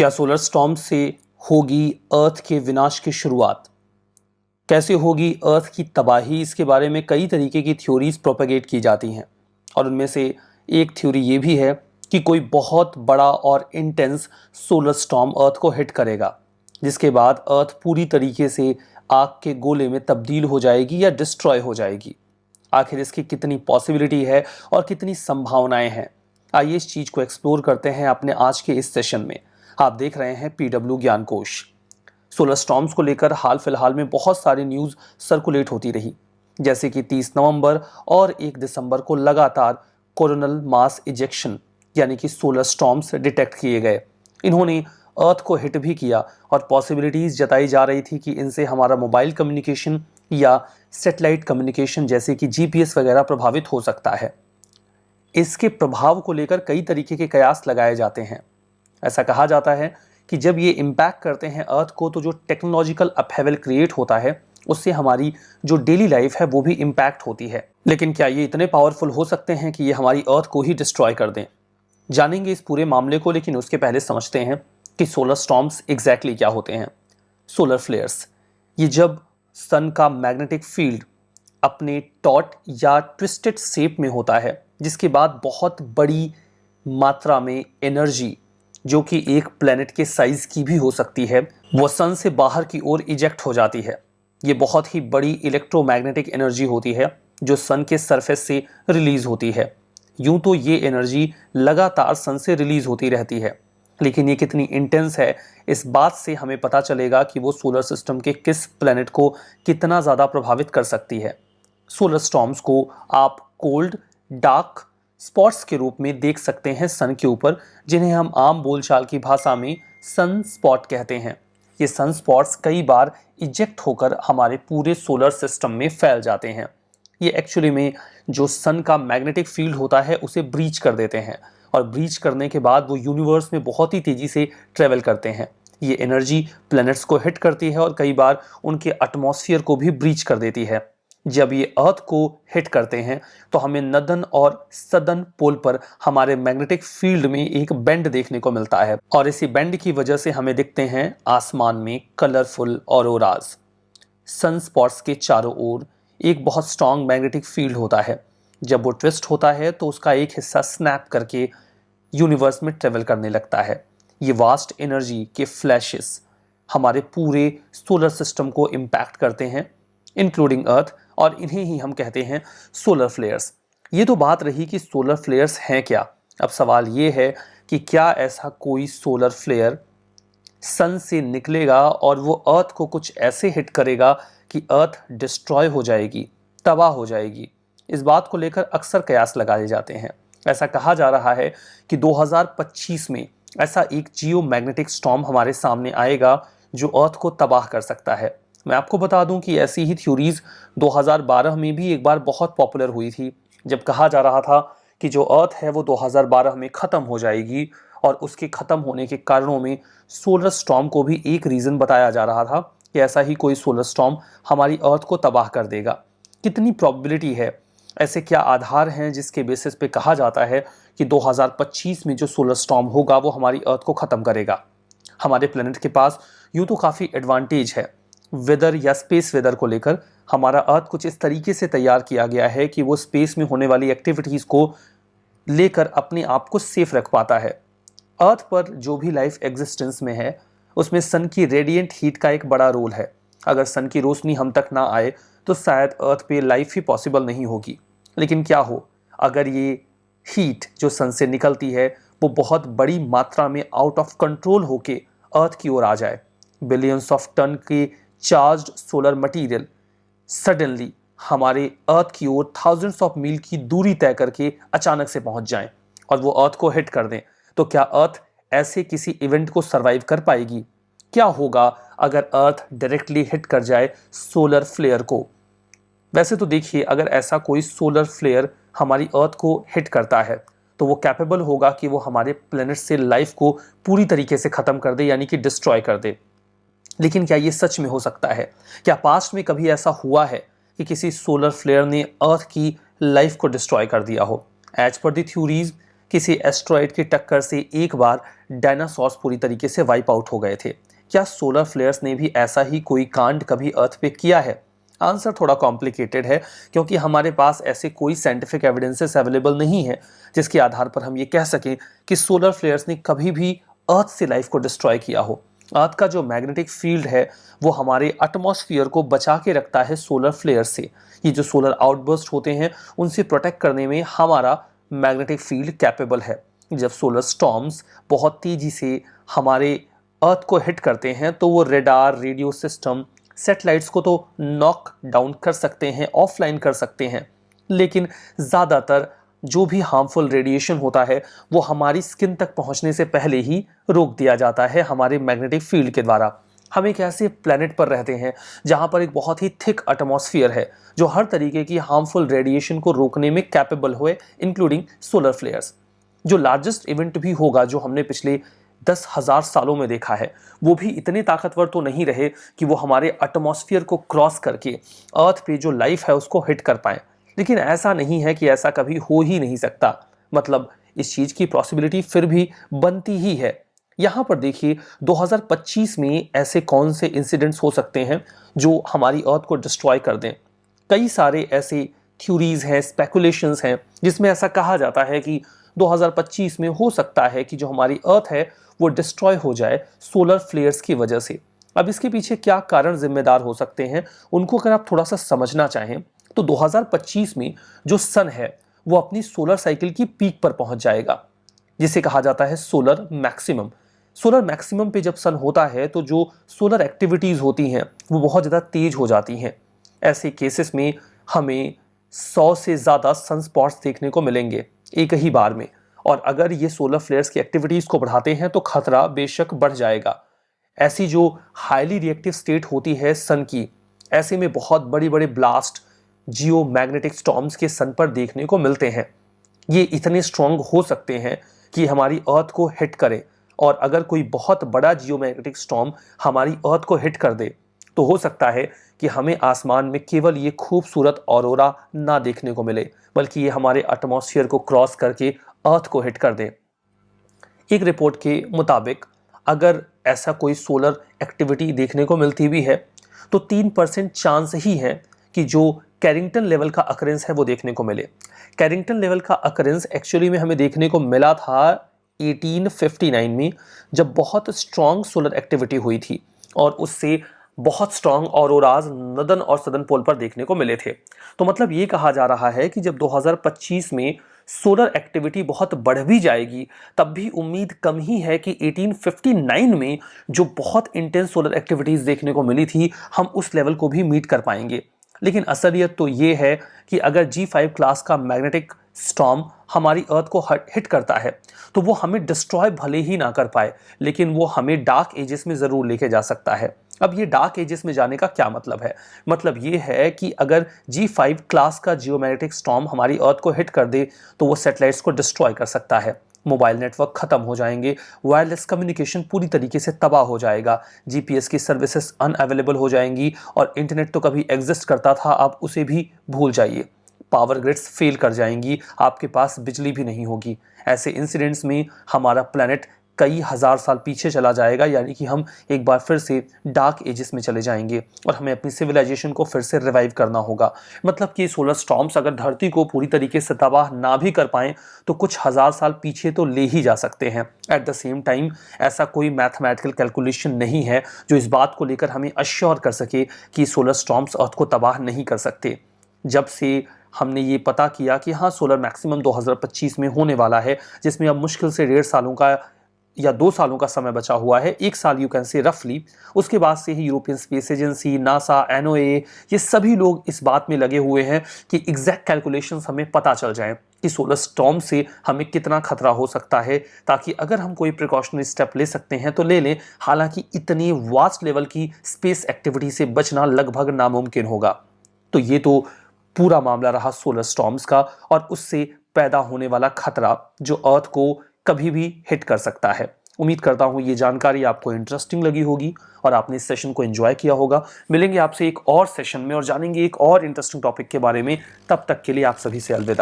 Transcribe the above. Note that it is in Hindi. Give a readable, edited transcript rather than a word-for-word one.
क्या सोलर स्टॉर्म से होगी अर्थ के विनाश की शुरुआत? कैसे होगी अर्थ की तबाही? इसके बारे में कई तरीके की थ्योरीज प्रोपेगेट की जाती हैं और उनमें से एक थ्योरी ये भी है कि कोई बहुत बड़ा और इंटेंस सोलर स्टॉर्म अर्थ को हिट करेगा, जिसके बाद अर्थ पूरी तरीके से आग के गोले में तब्दील हो जाएगी या डिस्ट्रॉय हो जाएगी। आखिर इसकी कितनी पॉसिबिलिटी है और कितनी संभावनाएं हैं, आइए इस चीज को एक्सप्लोर करते हैं अपने आज के इस सेशन में। आप देख रहे हैं पीडब्ल्यू ज्ञान कोश। सोलर स्टॉर्म्स को लेकर हाल फिलहाल में बहुत सारी न्यूज सर्कुलेट होती रही, जैसे कि 30 नवंबर और 1 दिसंबर को लगातार कोरोनल मास इजेक्शन यानी कि सोलर स्टॉर्म्स डिटेक्ट किए गए। इन्होंने अर्थ को हिट भी किया और पॉसिबिलिटीज जताई जा रही थी कि इनसे हमारा मोबाइल कम्युनिकेशन या सैटेलाइट कम्युनिकेशन जैसे कि जीपीएस वगैरह प्रभावित हो सकता है। इसके प्रभाव को लेकर कई तरीके के कयास लगाए जाते हैं। ऐसा कहा जाता है कि जब ये इम्पैक्ट करते हैं अर्थ को, तो जो टेक्नोलॉजिकल अपहेवल क्रिएट होता है उससे हमारी जो डेली लाइफ है वो भी इम्पैक्ट होती है। लेकिन क्या ये इतने पावरफुल हो सकते हैं कि ये हमारी अर्थ को ही डिस्ट्रॉय कर दें? जानेंगे इस पूरे मामले को, लेकिन उसके पहले समझते हैं कि सोलर स्टॉर्म्स एग्जैक्टली क्या होते हैं। सोलर फ्लेयर्स, ये जब सन का मैग्नेटिक फील्ड अपने टॉट या ट्विस्टेड शेप में होता है, जिसके बाद बहुत बड़ी मात्रा में एनर्जी जो कि एक प्लेनेट के साइज की भी हो सकती है, वो सन से बाहर की ओर इजेक्ट हो जाती है। ये बहुत ही बड़ी इलेक्ट्रोमैग्नेटिक एनर्जी होती है जो सन के सरफेस से रिलीज होती है। यूं तो ये एनर्जी लगातार सन से रिलीज होती रहती है, लेकिन ये कितनी इंटेंस है इस बात से हमें पता चलेगा कि वो सोलर सिस्टम के किस प्लेनेट को कितना ज़्यादा प्रभावित कर सकती है। सोलर स्टॉर्म्स को आप कोल्ड डार्क स्पॉट्स के रूप में देख सकते हैं सन के ऊपर, जिन्हें हम आम बोलचाल की भाषा में सन स्पॉट कहते हैं। ये सन स्पॉट्स कई बार इजेक्ट होकर हमारे पूरे सोलर सिस्टम में फैल जाते हैं। ये एक्चुअली में जो सन का मैग्नेटिक फील्ड होता है उसे ब्रीच कर देते हैं और ब्रीच करने के बाद वो यूनिवर्स में बहुत ही तेज़ी से ट्रेवल करते हैं। ये एनर्जी प्लैनेट्स को हिट करती है और कई बार उनके एटमॉस्फेयर को भी ब्रीच कर देती है। जब ये अर्थ को हिट करते हैं तो हमें नदन और सदन पोल पर हमारे मैग्नेटिक फील्ड में एक बेंड देखने को मिलता है और इसी बेंड की वजह से हमें दिखते हैं आसमान में कलरफुल ऑरोराज। सन स्पॉट्स के चारों ओर एक बहुत स्ट्रॉन्ग मैग्नेटिक फील्ड होता है। जब वो ट्विस्ट होता है तो उसका एक हिस्सा स्नैप करके यूनिवर्स में ट्रेवल करने लगता है। ये वास्ट एनर्जी के फ्लैशेस हमारे पूरे सोलर सिस्टम को इम्पैक्ट करते हैं, इंक्लूडिंग अर्थ, और इन्हें ही हम कहते हैं सोलर फ्लेयर्स। ये तो बात रही कि सोलर फ्लेयर्स हैं क्या। अब सवाल ये है कि क्या ऐसा कोई सोलर फ्लेयर सन से निकलेगा और वो अर्थ को कुछ ऐसे हिट करेगा कि अर्थ डिस्ट्रॉय हो जाएगी, तबाह हो जाएगी। इस बात को लेकर अक्सर कयास लगाए जाते हैं। ऐसा कहा जा रहा है कि 2025 में ऐसा एक जियो मैग्नेटिक स्टॉर्म हमारे सामने आएगा जो अर्थ को तबाह कर सकता है। मैं आपको बता दूं कि ऐसी ही थ्योरीज 2012 में भी एक बार बहुत पॉपुलर हुई थी, जब कहा जा रहा था कि जो अर्थ है वो 2012 में ख़त्म हो जाएगी और उसके ख़त्म होने के कारणों में सोलर स्टॉर्म को भी एक रीज़न बताया जा रहा था कि ऐसा ही कोई सोलर स्टॉर्म हमारी अर्थ को तबाह कर देगा। कितनी प्रोबेबिलिटी है, ऐसे क्या आधार हैं जिसके बेसिस पे कहा जाता है कि 2025 में जो सोलर स्टॉर्म होगा वो हमारी अर्थ को ख़त्म करेगा? हमारे प्लेनेट के पास यूँ तो काफ़ी एडवांटेज है वेदर या स्पेस वेदर को लेकर। हमारा अर्थ कुछ इस तरीके से तैयार किया गया है कि वो स्पेस में होने वाली एक्टिविटीज़ को लेकर अपने आप को सेफ रख पाता है। अर्थ पर जो भी लाइफ एग्जिस्टेंस में है उसमें सन की रेडिएंट हीट का एक बड़ा रोल है। अगर सन की रोशनी हम तक ना आए तो शायद अर्थ पे लाइफ ही पॉसिबल नहीं होगी। लेकिन क्या हो अगर ये हीट जो सन से निकलती है वो बहुत बड़ी मात्रा में आउट ऑफ कंट्रोल होके अर्थ की ओर आ जाए। बिलियंस ऑफ टन के चार्ज्ड सोलर मटेरियल सडनली हमारे अर्थ की ओर थाउजेंड्स ऑफ मील की दूरी तय करके अचानक से पहुंच जाएं और वो अर्थ को हिट कर दें, तो क्या अर्थ ऐसे किसी इवेंट को सरवाइव कर पाएगी? क्या होगा अगर अर्थ डायरेक्टली हिट कर जाए सोलर फ्लेयर को? वैसे तो देखिए, अगर ऐसा कोई सोलर फ्लेयर हमारी अर्थ को हिट करता है तो वो कैपेबल होगा कि वो हमारे प्लेनेट से लाइफ को पूरी तरीके से ख़त्म कर दे, यानी कि डिस्ट्रॉय कर दे। लेकिन क्या ये सच में हो सकता है? क्या पास्ट में कभी ऐसा हुआ है कि किसी सोलर फ्लेयर ने अर्थ की लाइफ को डिस्ट्रॉय कर दिया हो? एज पर दी थ्योरीज, किसी एस्ट्रॉयड की टक्कर से एक बार डायनासोर्स पूरी तरीके से वाइप आउट हो गए थे। क्या सोलर फ्लेयर्स ने भी ऐसा ही कोई कांड कभी अर्थ पे किया है? आंसर थोड़ा कॉम्प्लिकेटेड है, क्योंकि हमारे पास ऐसे कोई साइंटिफिक एविडेंसेस अवेलेबल नहीं है जिसके आधार पर हम ये कह सकें कि सोलर फ्लेयर्स ने कभी भी अर्थ से लाइफ को डिस्ट्रॉय किया हो। अर्थ का जो मैग्नेटिक फील्ड है वो हमारे एटमॉस्फेयर को बचा के रखता है सोलर फ्लेयर से। ये जो सोलर आउटबर्स्ट होते हैं उनसे प्रोटेक्ट करने में हमारा मैग्नेटिक फील्ड कैपेबल है। जब सोलर स्टॉर्म्स बहुत तेजी से हमारे अर्थ को हिट करते हैं तो वो रेडार, रेडियो सिस्टम, सैटेलाइट्स को तो नॉक डाउन कर सकते हैं, ऑफलाइन कर सकते हैं, लेकिन ज़्यादातर जो भी हार्मफुल रेडिएशन होता है वो हमारी स्किन तक पहुंचने से पहले ही रोक दिया जाता है हमारे मैग्नेटिक फील्ड के द्वारा। हम एक ऐसे प्लेनेट पर रहते हैं जहां पर एक बहुत ही थिक एटमॉस्फेयर है जो हर तरीके की हार्मफुल रेडिएशन को रोकने में कैपेबल हुए, इंक्लूडिंग सोलर फ्लेयर्स। जो लार्जेस्ट इवेंट भी होगा जो हमने पिछले 10,000 सालों में देखा है, वो भी इतने ताकतवर तो नहीं रहे कि वो हमारे एटमॉस्फेयर को क्रॉस करके अर्थ पे जो लाइफ है उसको हिट कर पाए। लेकिन ऐसा नहीं है कि ऐसा कभी हो ही नहीं सकता, मतलब इस चीज की पॉसिबिलिटी फिर भी बनती ही है। यहां पर देखिए 2025 में ऐसे कौन से इंसिडेंट्स हो सकते हैं जो हमारी अर्थ को डिस्ट्रॉय कर दें। कई सारे ऐसे थ्योरीज हैं, स्पेकुलेशंस हैं, जिसमें ऐसा कहा जाता है कि 2025 में हो सकता है कि जो हमारी अर्थ है वो डिस्ट्रॉय हो जाए सोलर फ्लेयर्स की वजह से। अब इसके पीछे क्या कारण जिम्मेदार हो सकते हैं, उनको अगर आप थोड़ा सा समझना चाहें तो 2025 में जो सन है वो अपनी सोलर साइकिल की पीक पर पहुंच जाएगा, जिसे कहा जाता है सोलर मैक्सिमम। सोलर मैक्सिमम पे जब सन होता है तो जो सोलर एक्टिविटीज होती हैं वो बहुत ज़्यादा तेज हो जाती हैं। ऐसे केसेस में हमें 100 से ज़्यादा सनस्पॉट्स देखने को मिलेंगे एक ही बार में, और अगर ये सोलर फ्लेयर्स की एक्टिविटीज़ को बढ़ाते हैं तो खतरा बेशक बढ़ जाएगा। ऐसी जो हाईली रिएक्टिव स्टेट होती है सन की, ऐसे में बहुत बड़ी बड़े ब्लास्ट, जियो मैग्नेटिक स्टॉर्म्स के सन पर देखने को मिलते हैं। ये इतने स्ट्रॉन्ग हो सकते हैं कि हमारी अर्थ को हिट करे, और अगर कोई बहुत बड़ा जियो मैग्नेटिक स्टॉर्म हमारी अर्थ को हिट कर दे तो हो सकता है कि हमें आसमान में केवल ये खूबसूरत ऑरोरा ना देखने को मिले, बल्कि ये हमारे एटमॉस्फेयर को क्रॉस करके अर्थ को हिट कर दे। एक रिपोर्ट के मुताबिक अगर ऐसा कोई सोलर एक्टिविटी देखने को मिलती भी है तो 3% चांस ही है कि जो कैरिंगटन लेवल का अकरेंस है वो देखने को मिले। कैरिंगटन लेवल का अकरेंस एक्चुअली में हमें देखने को मिला था 1859 में, जब बहुत स्ट्रॉन्ग सोलर एक्टिविटी हुई थी और उससे बहुत स्ट्रॉन्ग ऑरोराज नदन और सदन पोल पर देखने को मिले थे। तो मतलब ये कहा जा रहा है कि जब 2025 में सोलर एक्टिविटी बहुत बढ़ भी जाएगी तब भी उम्मीद कम ही है कि 1859 में जो बहुत इंटेंस सोलर एक्टिविटीज देखने को मिली थी हम उस लेवल को भी मीट कर पाएंगे। लेकिन असलियत तो ये है कि अगर G5 क्लास का मैग्नेटिक स्टॉर्म हमारी अर्थ को हिट करता है तो वो हमें डिस्ट्रॉय भले ही ना कर पाए, लेकिन वो हमें डार्क एजेस में ज़रूर लेके जा सकता है। अब ये डार्क एजेस में जाने का क्या मतलब है? मतलब ये है कि अगर G5 क्लास का जियोमैग्नेटिक स्टॉर्म हमारी अर्थ को हिट कर दे तो वो सैटेलाइट्स को डिस्ट्रॉय कर सकता है, मोबाइल नेटवर्क खत्म हो जाएंगे, वायरलेस कम्युनिकेशन पूरी तरीके से तबाह हो जाएगा, जीपीएस की सर्विसेज अनअवेलेबल हो जाएंगी, और इंटरनेट तो कभी एग्जिस्ट करता था आप उसे भी भूल जाइए। पावर ग्रिड्स फेल कर जाएंगी, आपके पास बिजली भी नहीं होगी। ऐसे इंसिडेंट्स में हमारा प्लैनेट कई हजार साल पीछे चला जाएगा, यानी कि हम एक बार फिर से डार्क एजेस में चले जाएंगे और हमें अपनी सिविलाइजेशन को फिर से रिवाइव करना होगा। मतलब कि सोलर स्टॉर्म्स अगर धरती को पूरी तरीके से तबाह ना भी कर पाएं तो कुछ हजार साल पीछे तो ले ही जा सकते हैं। एट द सेम टाइम ऐसा कोई मैथमेटिकल कैलकुलेशन नहीं है जो इस बात को लेकर हमें अश्योर कर सके कि सोलर स्टॉर्म्स अर्थ को तबाह नहीं कर सकते। जब से हमने ये पता किया कि हाँ सोलर मैक्सिमम 2025 में होने वाला है, जिसमें अब मुश्किल से 1.5 सालों का या 2 सालों का समय बचा हुआ है, 1 साल यू कैन से रफली, उसके बाद से ही European space agency, NASA, NOA, ये सभी लोग इस बात में लगे हुए हैं कि एग्जैक्ट कैलकुलेशंस हमें पता चल जाए कि सोलर स्टॉर्म से हमें कितना खतरा हो सकता है, ताकि अगर हम कोई प्रिकॉशनरी स्टेप ले सकते हैं तो ले लें। हालांकि इतनी वास्ट लेवल की स्पेस एक्टिविटी से बचना लगभग नामुमकिन होगा। तो ये तो पूरा मामला रहा सोलर स्टॉर्म्स का और उससे पैदा होने वाला खतरा जो अर्थ को कभी भी हिट कर सकता है। उम्मीद करता हूं ये जानकारी आपको इंटरेस्टिंग लगी होगी और आपने इस सेशन को एंजॉय किया होगा। मिलेंगे आपसे एक और सेशन में और जानेंगे एक और इंटरेस्टिंग टॉपिक के बारे में। तब तक के लिए आप सभी से अलविदा।